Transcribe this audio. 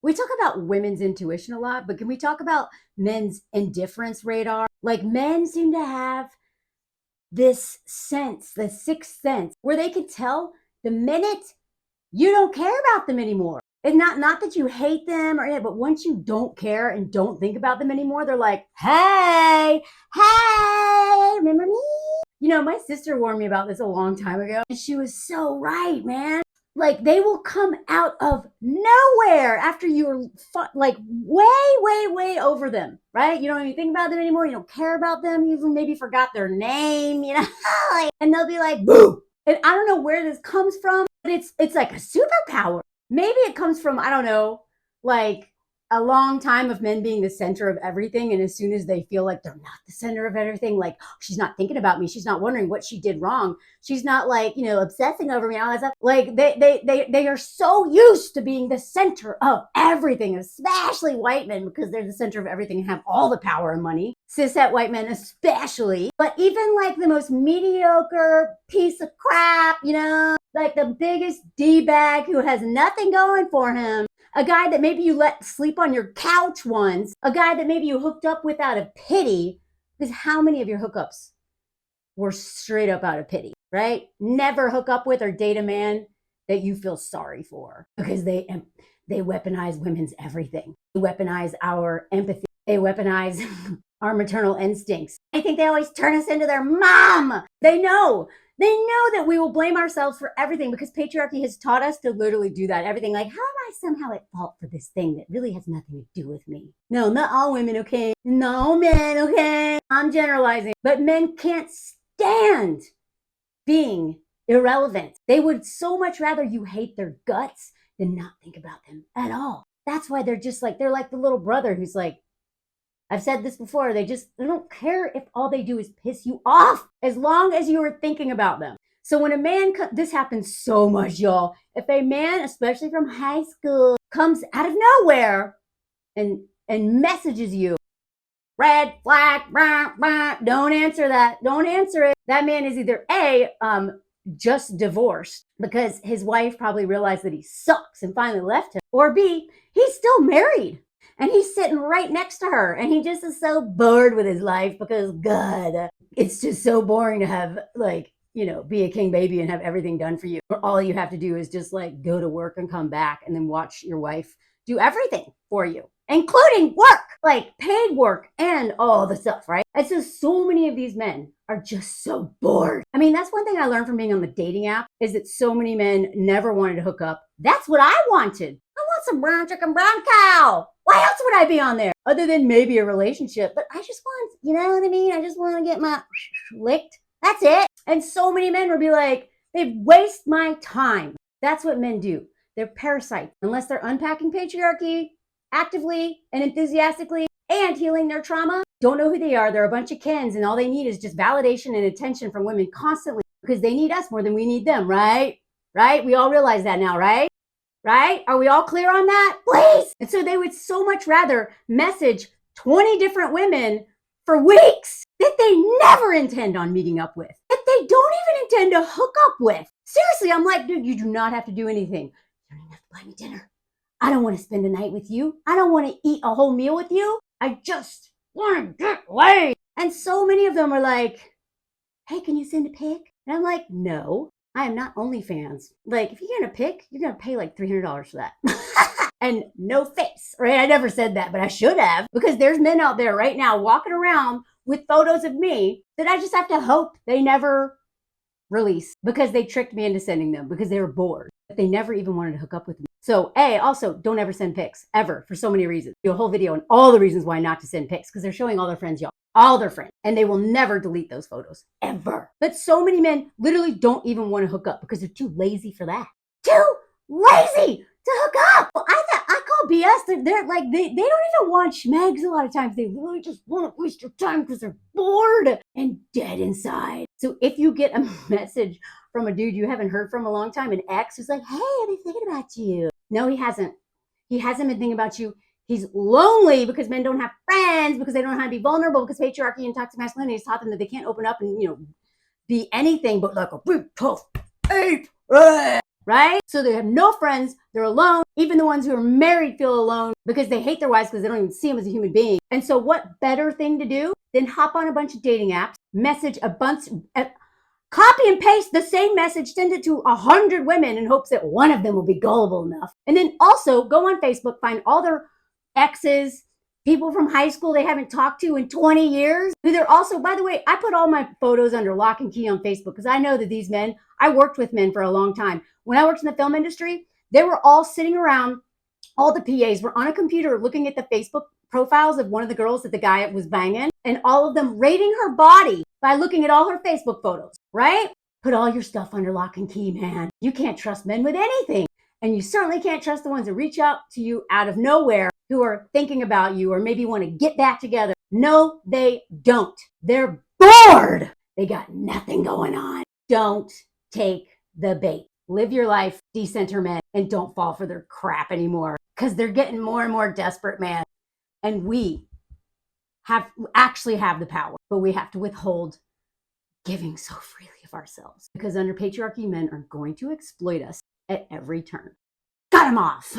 We talk about women's intuition a lot, but can we talk about men's indifference radar? Like men seem to have this sense, the sixth sense, where they can tell the minute you don't care about them anymore. And not that you hate them or anything, but once you don't care and don't think about them anymore, they're like, hey, remember me? You know, my sister warned me about this a long time ago, and she was so right, man. Like they will come out of nowhere after you're like way over them, right? You don't even think about them anymore. You don't care about them. You even maybe forgot their name, you know, and they'll be like, boo. And I don't know where this comes from, but it's like a superpower. Maybe it comes from, I don't know, like a long time of men being the center of everything. And as soon as they feel like they're not the center of everything, like, oh, she's not thinking about me. She's not wondering what she did wrong. She's not like, you know, obsessing over me and all that stuff. Like they are so used to being the center of everything, especially white men, because they're the center of everything and have all the power and money. Cishet white men especially. But even like the most mediocre piece of crap, you know, like the biggest D-bag who has nothing going for him, a guy that maybe you let sleep on your couch once, a guy that maybe you hooked up with out of pity, because how many of your hookups were straight up out of pity, right? Never hook up with or date a man that you feel sorry for, because they weaponize women's everything. They weaponize our empathy. They weaponize our maternal instincts. I think they always turn us into their mom. They know that we will blame ourselves for everything because patriarchy has taught us to literally do that. Everything like, how am I somehow at fault for this thing that really has nothing to do with me? No, not all women, okay? No men, okay? I'm generalizing. But men can't stand being irrelevant. They would so much rather you hate their guts than not think about them at all. That's why they're just like, they're like the little brother who's like, I've said this before, they don't care if all they do is piss you off as long as you are thinking about them. So when a man, this happens so much, y'all. If a man, especially from high school, comes out of nowhere and messages you, red flag, blah, blah, don't answer that. Don't answer it. That man is either A, just divorced because his wife probably realized that he sucks and finally left him, or B, he's still married. And he's sitting right next to her and he just is so bored with his life because, God, it's just so boring to have, like, you know, be a king baby and have everything done for you. Or all you have to do is just like go to work and come back and then watch your wife do everything for you, including work, like paid work and all the stuff, right? And so many of these men are just so bored. I mean, that's one thing I learned from being on the dating app is that so many men never wanted to hook up. That's what I wanted. I want some brown chicken, brown cow. Why else would I be on there? Other than maybe a relationship. But I just want, you know what I mean? I just want to get my licked. That's it. And so many men would be like, they waste my time. That's what men do. They're parasites. Unless they're unpacking patriarchy actively and enthusiastically and healing their trauma, don't know who they are. They're a bunch of Kens and all they need is just validation and attention from women constantly because they need us more than we need them, right? Right? We all realize that now, right? Right? Are we all clear on that? Please. And so they would so much rather message 20 different women for weeks that they never intend on meeting up with, that they don't even intend to hook up with. Seriously, I'm like, dude, you do not have to do anything. You don't even have to buy me dinner. I don't want to spend a night with you. I don't want to eat a whole meal with you. I just want to get laid. And so many of them are like, hey, can you send a pic? And I'm like, no. I am not OnlyFans. Like, if you're going to pick, you're going to pay like $300 for that. And no face, right? I never said that, but I should have, because there's men out there right now walking around with photos of me that I just have to hope they never release because they tricked me into sending them because they were bored. But they never even wanted to hook up with me. So A, also don't ever send pics ever for so many reasons. Do a whole video on all the reasons why not to send pics because they're showing all their friends, y'all. All their friends. And they will never delete those photos, ever. But so many men literally don't even want to hook up because they're too lazy for that. Too lazy to hook up. Well, I call BS. They're like, they don't even want schmegs a lot of times. They literally just want to waste your time because they're bored and dead inside. So if you get a message from a dude you haven't heard from a long time, an ex who's like, hey, I've been thinking about you. No, he hasn't. He hasn't been thinking about you. He's lonely because men don't have friends, because they don't know how to be vulnerable, because patriarchy and toxic masculinity has taught them that they can't open up and, you know, be anything but like a big, tough ape. right? So they have no friends, they're alone. Even the ones who are married feel alone because they hate their wives because they don't even see them as a human being. And so what better thing to do than hop on a bunch of dating apps, message a bunch, copy and paste the same message, send it to 100 women in hopes that one of them will be gullible enough. And then also go on Facebook, find all their exes, people from high school they haven't talked to in 20 years. Who they're also, by the way, I put all my photos under lock and key on Facebook because I know that these men, I worked with men for a long time. When I worked in the film industry, they were all sitting around, all the PAs were on a computer looking at the Facebook profiles of one of the girls that the guy was banging, and all of them rating her body by looking at all her Facebook photos, right? Put all your stuff under lock and key, man. You can't trust men with anything. And you certainly can't trust the ones that reach out to you out of nowhere who are thinking about you or maybe want to get back together. No, they don't. They're bored. They got nothing going on. Don't take the bait. Live your life, decenter men, and don't fall for their crap anymore because they're getting more and more desperate, man. And we actually have the power, but we have to withhold giving so freely of ourselves because under patriarchy, men are going to exploit us at every turn. Cut them off.